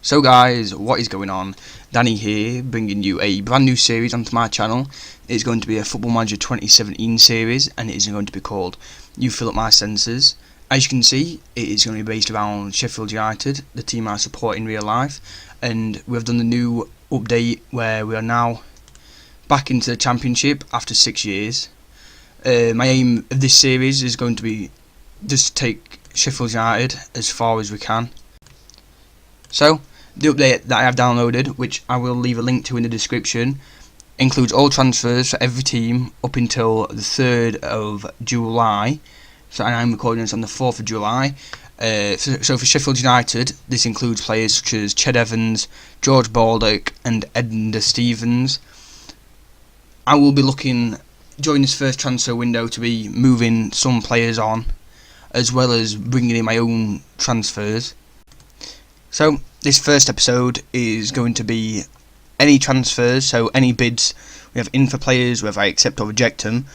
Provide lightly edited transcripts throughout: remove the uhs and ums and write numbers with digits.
So guys, what is going on? Danny here, bringing you a brand new series onto my channel. It's going to be a Football Manager 2017 series, and it is going to be called You Fill Up My Senses. As you can see, it is going to be based around Sheffield United, the team I support in real life, and we've done the new update where we are now back into the Championship after 6 years. My aim of this series is going to be just to take Sheffield United as far as we can. So, the update that I have downloaded, which I will leave a link to in the description, includes all transfers for every team up until the 3rd of July. So I'm recording this on the 4th of July. So for Sheffield United, this includes players such as Ched Evans, George Baldock and Enda Stevens. I will be looking during this first transfer window to be moving some players on, as well as bringing in my own transfers. So this first episode is going to be any transfers, so any bids we have in for players, whether I accept or reject them,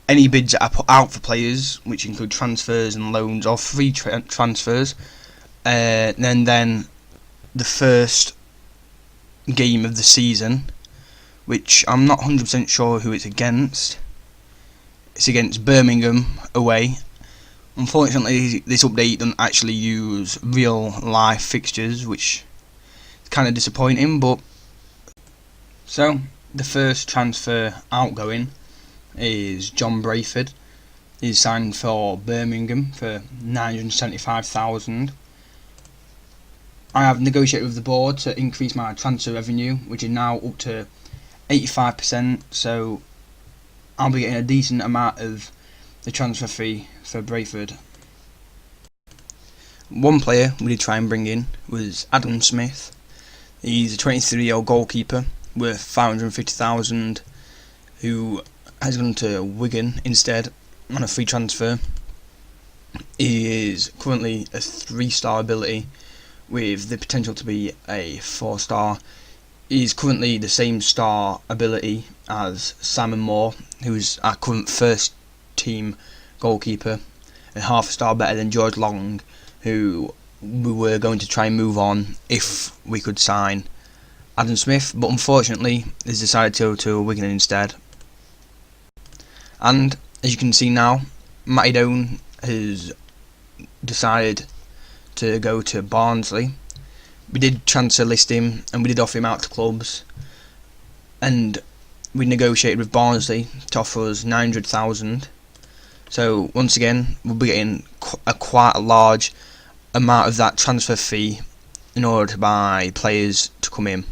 any bids that I put out for players, which include transfers and loans or free transfers, then the first game of the season, which I'm not 100% sure who it's against. It's against Birmingham away. Unfortunately, this update doesn't actually use real life fixtures, which is kind of disappointing. But so the first transfer outgoing is John Brayford. He's signed for Birmingham for 975,000. I have negotiated with the board to increase my transfer revenue, which is now up to 85%. So I'll be getting a decent amount of the transfer fee for Brayford. One player we did try and bring in was Adam Smith. He's a 23-year-old goalkeeper worth 550,000 who has gone to Wigan instead on a free transfer. He is currently a 3-star ability with the potential to be a 4-star. He's currently the same star ability as Simon Moore, who's our current first team goalkeeper, and half a star better than George Long, who we were going to try and move on if we could sign Adam Smith, but unfortunately he's decided to go to Wigan instead. And as you can see now, Matty Doan has decided to go to Barnsley. We did transfer list him and we did offer him out to clubs, and we negotiated with Barnsley to offer us 900,000. So once again, we'll be getting quite a large amount of that transfer fee in order to buy players to come in.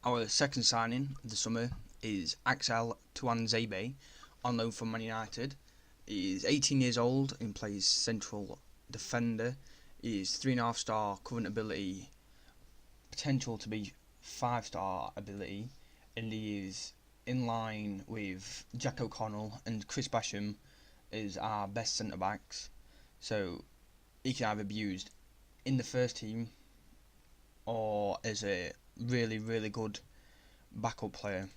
Our second signing of the summer is Axel Tuanzebe, on loan from Man United. He is 18 years old and plays central defender. He is 3.5-star current ability, potential to be 5-star ability, and he is in line with Jack O'Connell and Chris Basham as our best centre backs. So he can either be used in the first team or as a really good backup player.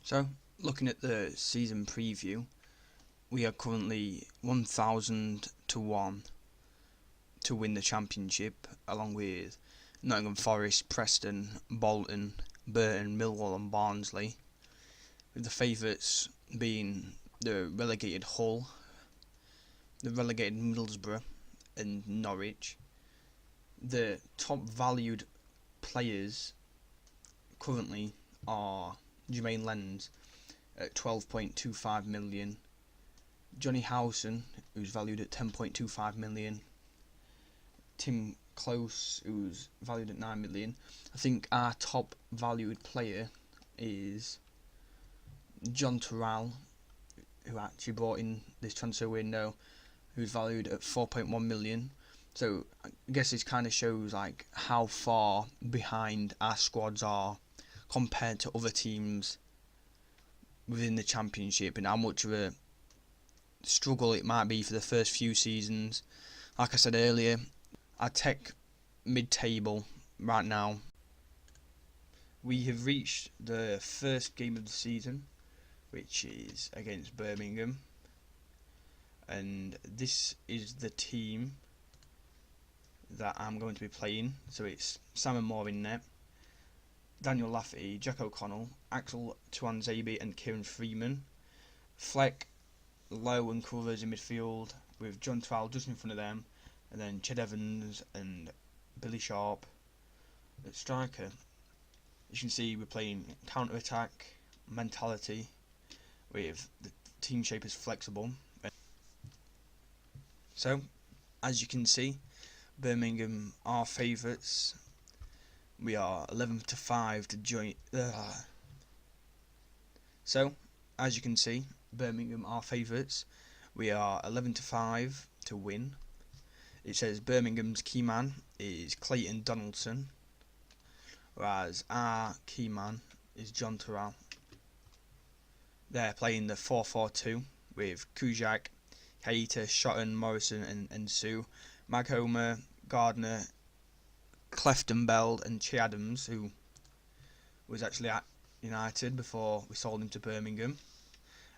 So looking at the season preview, we are currently 1,000 to 1 to win the championship, along with Nottingham Forest, Preston, Bolton, Burton, Millwall and Barnsley, with the favourites being the relegated Hull, the relegated Middlesbrough and Norwich. The top valued players currently are Jermaine Lens at 12.25 million, Johnny Howson, who's valued at 10.25 million, Tim Close, who's valued at 9 million. I think our top valued player is John Terrell, who actually brought in this transfer window, who's valued at 4.1 million. So I guess this kind of shows like how far behind our squads are compared to other teams within the championship, and how much of a struggle it might be for the first few seasons. Like I said earlier, our tech mid-table right now. We have reached the first game of the season, which is against Birmingham, and this is the team that I'm going to be playing. So it's Simon Moore in net, Daniel Lafferty, Jack O'Connell, Axel Tuanzebe and Kieran Freeman, Fleck, Lowe and Covers in midfield with John Twal just in front of them, and then Ched Evans and Billy Sharp at striker. As you can see, we're playing counter-attack mentality with the team shape is flexible. So, as you can see, Birmingham are favourites. We are 11-5 to join. So, as you can see, Birmingham are favourites. We are 11-5 to win. It says Birmingham's key man is Clayton Donaldson, whereas our key man is John Terrell. They're playing the 4-4-2 with Kujak, Keita, Shotton, Morrison and Sue, Maghomer, Gardner, Clefton-Bell and Che Adams, who was actually at United before we sold him to Birmingham,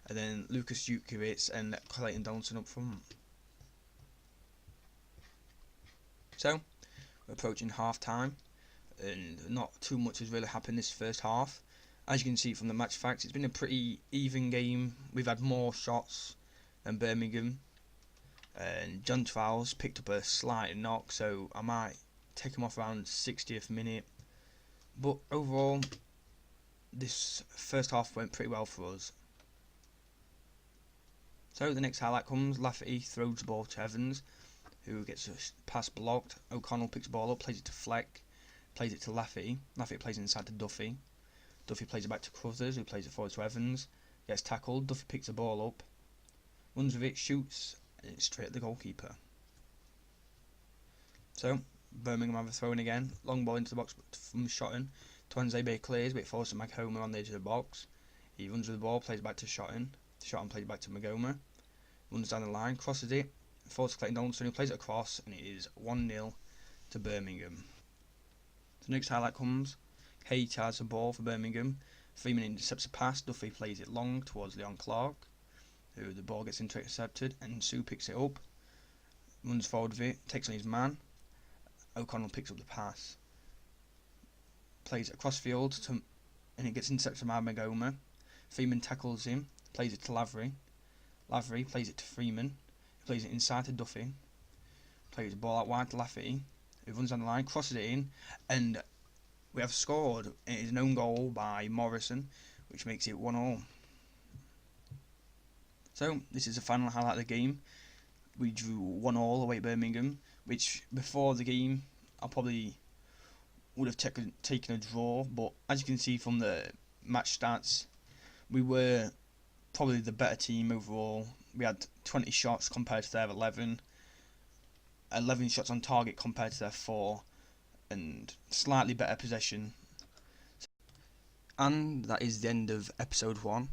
and then Lucas Jutkiewicz and Clayton Donaldson up front. So, we're approaching half time, and not too much has really happened this first half. As you can see from the match facts, it's been a pretty even game. We've had more shots than Birmingham, and John Twals picked up a slight knock, so I might take him off around 60th minute. But overall, this first half went pretty well for us. So the next highlight comes. Lafferty throws the ball to Evans, who gets a pass blocked. O'Connell picks the ball up, plays it to Fleck, plays it to Lafferty. Lafferty plays it inside to Duffy. Duffy plays it back to Crothers, who plays it forward to Evans. Gets tackled. Duffy picks the ball up, runs with it, shoots, and it's straight at the goalkeeper. So Birmingham have a throw in again. Long ball into the box from Shotton. Tuanzebe clears, but it falls to Maghomer on the edge of the box. He runs with the ball, plays it back to Shotton. Shotton plays it back to Maghomer. Runs down the line, crosses it, falls to Clayton Donaldson, who plays it across, and it is 1-0 to Birmingham. The next highlight comes. Hayes has the ball for Birmingham. Freeman intercepts a pass. Duffy plays it long towards Leon Clark, who the ball gets intercepted, and Sue picks it up, runs forward with it, takes on his man. O'Connell picks up the pass, plays it across field, and it gets intercepted by Maghomer. Freeman tackles him, plays it to Lavery. Lavery plays it to Freeman, who plays it inside to Duffy, plays the ball out wide to Lafferty, who runs down the line, crosses it in, and we have scored. It is an own goal by Morrison, which makes it 1-1. So this is the final highlight of the game. We drew 1-1 away at Birmingham, which before the game I probably would have taken a draw, but as you can see from the match stats, we were probably the better team overall. We had 20 shots compared to their 11 shots on target compared to their 4, and slightly better possession. And that is the end of episode 1.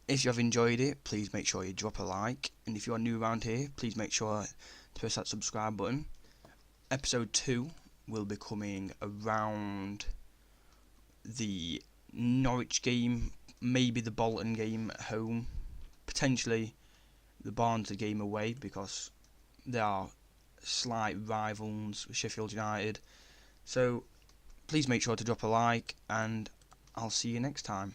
If you have enjoyed it, please make sure you drop a like, and if you are new around here, please make sure to press that subscribe button. Episode 2 will be coming around the Norwich game, maybe the Bolton game at home, potentially the Barnsley game away, because they are slight rivals with Sheffield United. So please make sure to drop a like, and I'll see you next time.